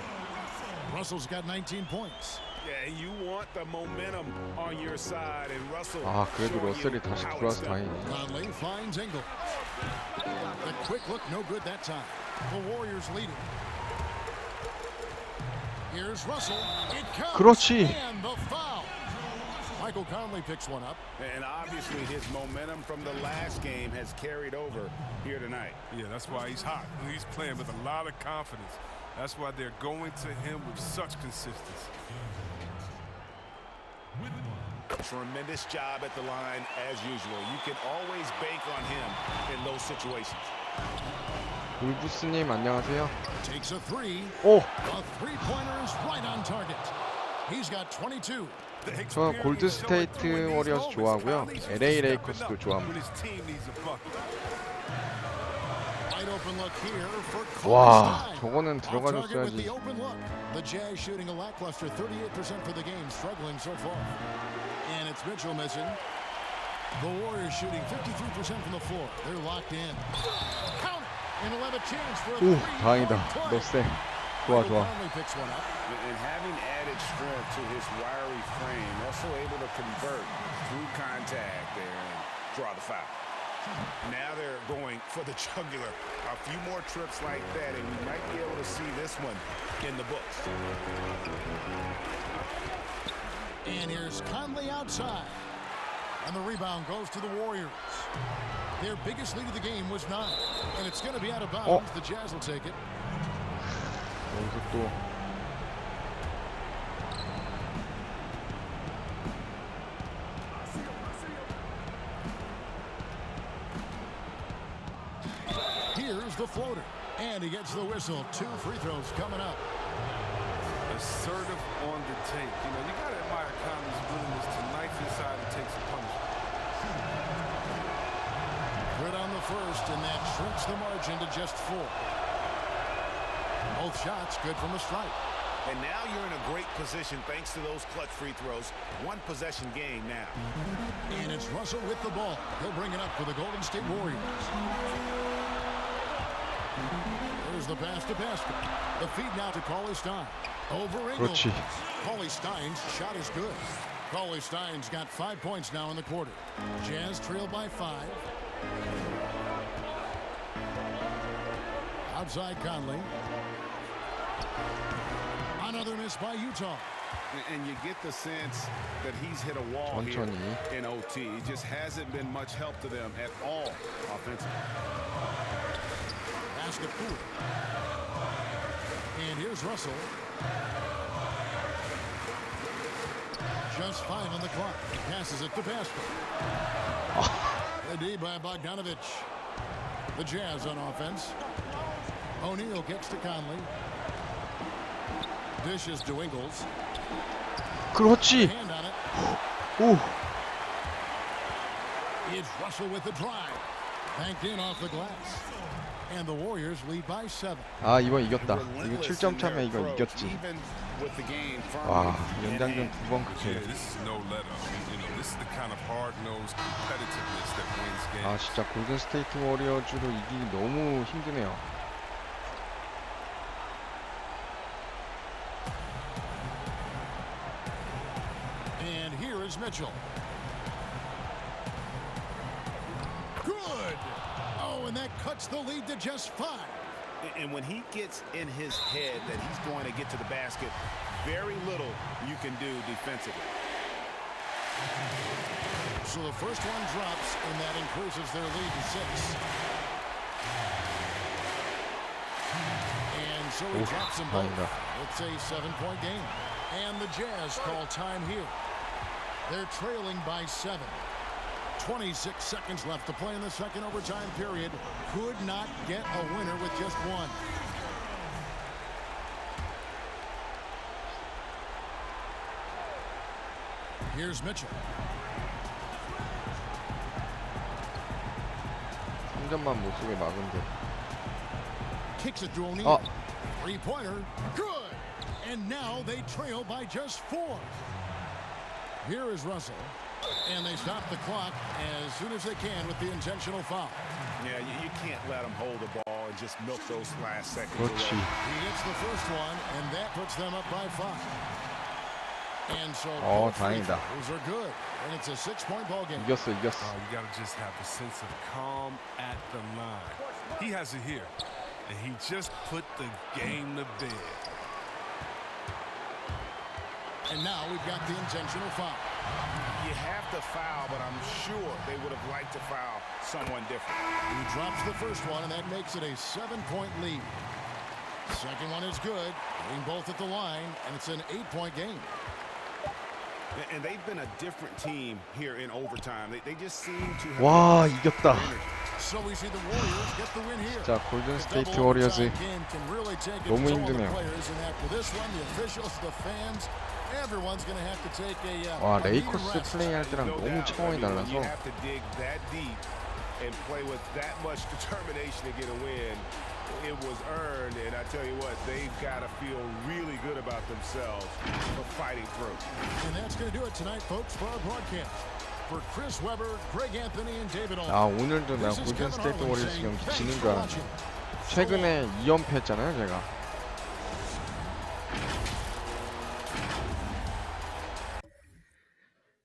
Russell's got 19 points. Yeah, you want the momentum on your side, and Russell. 아, 그래도 showing 러셀이 you 다시 how 들어와서 it's done. 다행이네. Conley finds Ingles. The quick look, no good that time. The Warriors leading. Here's Russell. It counts. 그렇지. And the foul. Michael Conley picks one up. And obviously his momentum from the last game has carried over here tonight. Yeah, that's why he's hot. He's playing with a lot of confidence. That's why they're going to him with such consistency. Tremendous job at the line as usual. You can always bank on him in those situations. 울부스님 안녕하세요. Takes a three. 오! A three-pointer is right on target. He's got 22. 저 골드스테이트 워리어즈 좋아하고요. LA 레이커스도 좋아합니다. Wide open look here for 와, Stein. 저거는 Off target with 들어가줬어야지. the open look. The Jazz shooting a lackluster 38% for the game, struggling so far. And it's Mitchell missing. The Warriors shooting 53% from the floor. They're locked in. Count it! And he'll have a chance for a 오, three-point 다행이다. play. 너 쎄. 좋아, Michael 좋아. Conley picks one up. And having added strength to his wiry frame, also able to convert through contact there and draw the foul. Now they're going for the jugular. A few more trips like that, and we might be able to see this one in the books. And here's Conley outside. And the rebound goes to the Warriors. Their biggest lead of the game was 9. And it's going to be out of bounds. The Jazz will take it. 여기서 또 Here's the floater. And he gets the whistle. 2 free throws coming up. Assertive on the take. You know, you got to admire Conley's willingness to knife inside and take some punishment. Good on the first, and that shrinks the margin to just 4. Both shots good from the stripe. And now you're in a great position thanks to those clutch free throws. One possession game now. And it's Russell with the ball. He'll bring it up for the Golden State Warriors. There's the pass to basket. The feed now to Cauley-Stein. Over Ingles. 그렇지. Cauley-Stein's shot is good. Cauley-Stein's got 5 points now in the quarter. Jazz trail by 5. Outside Conley. Another miss by Utah. And you get the sense that he's hit a wall here 천천히. in OT. It just hasn't been much help to them at all offensively. Basket pool. And here's Russell. Just 5 on the clock. He passes it to Pascal. The D by Bogdanovich. The Jazz on offense. O'Neal gets to Conley. Dishes to Ingles. 그렇지. Hand on it. 오. It's Russell with the drive. Banked in off the glass. And the Warriors lead by 7. 아, 이번 이겼다. 이거 7점 차면 이거 이겼지. 와, 연장전 2번 그렇게. 아, 진짜 골든 스테이트 워리어즈로 이기기 너무 힘드네요. And here is Mitchell. Good. Oh, and that cuts the lead to just 5. And when he gets in his head that he's going to get to the basket, very little you can do defensively. So the first one drops, and that increases their lead to 6. And so he drops them both. It's a 7-point game. And the Jazz call time here. They're trailing by 7. 26 seconds left to play in the second overtime period. Could not get a winner with just one. Here's Mitchell. 3점만 못 쓰게 막은데. Kicks it to O'Neal. Three-pointer. Good. And now they trail by just 4. Here is Russell. And they stop the clock as soon as they can with the intentional foul. Yeah, you can't let them hold the ball and just milk those last seconds 그렇지. away. He gets the first one, and that puts them up by 5. And so 다행이다. those are good. And it's a 6-point ball game. 이겼어. You gotta just have a sense of calm at the line. He has it here, and he just put the game to bed. And now we've got the intentional foul. You have to foul, but I'm sure they would have liked to foul someone different. He drops the first one, and that makes it a 7-point lead. Second one is good, getting both at the line, and it's an 8-point game. And they've been a different team here in overtime. They just seem to have. 와, 이겼다. So we see the Warriors get the win here. 자, 골든 스테이트 워리어즈 너무 힘드네요. 와, 레이커스 플레이할 때랑 너무 차원이 달라서. You have to dig that deep and play with that much determination to get a win. It was earned, and I tell you what, they've got to feel really good about themselves for fighting through. And that's going to do it tonight, folks, for our broadcast. For Chris Webber, Greg Anthony, and David Olin. 아, 오늘도 나 골든 스테이트 워리어즈 경기 지는 줄 알았는데. 최근에 2연패 했잖아요, 제가.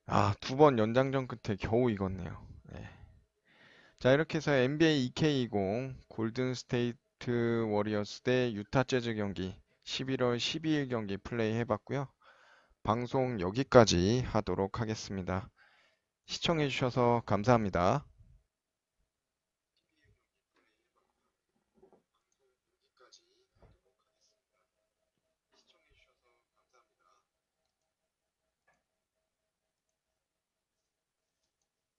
아, 2번 연장전 끝에 겨우 이겼네요. 네. 자, 이렇게 해서 NBA 2K20 골든 스테이트 워리어스 대 유타 재즈 경기 11월 12일 경기 플레이 해봤고요. 방송 여기까지 하도록 하겠습니다. 시청해주셔서 감사합니다.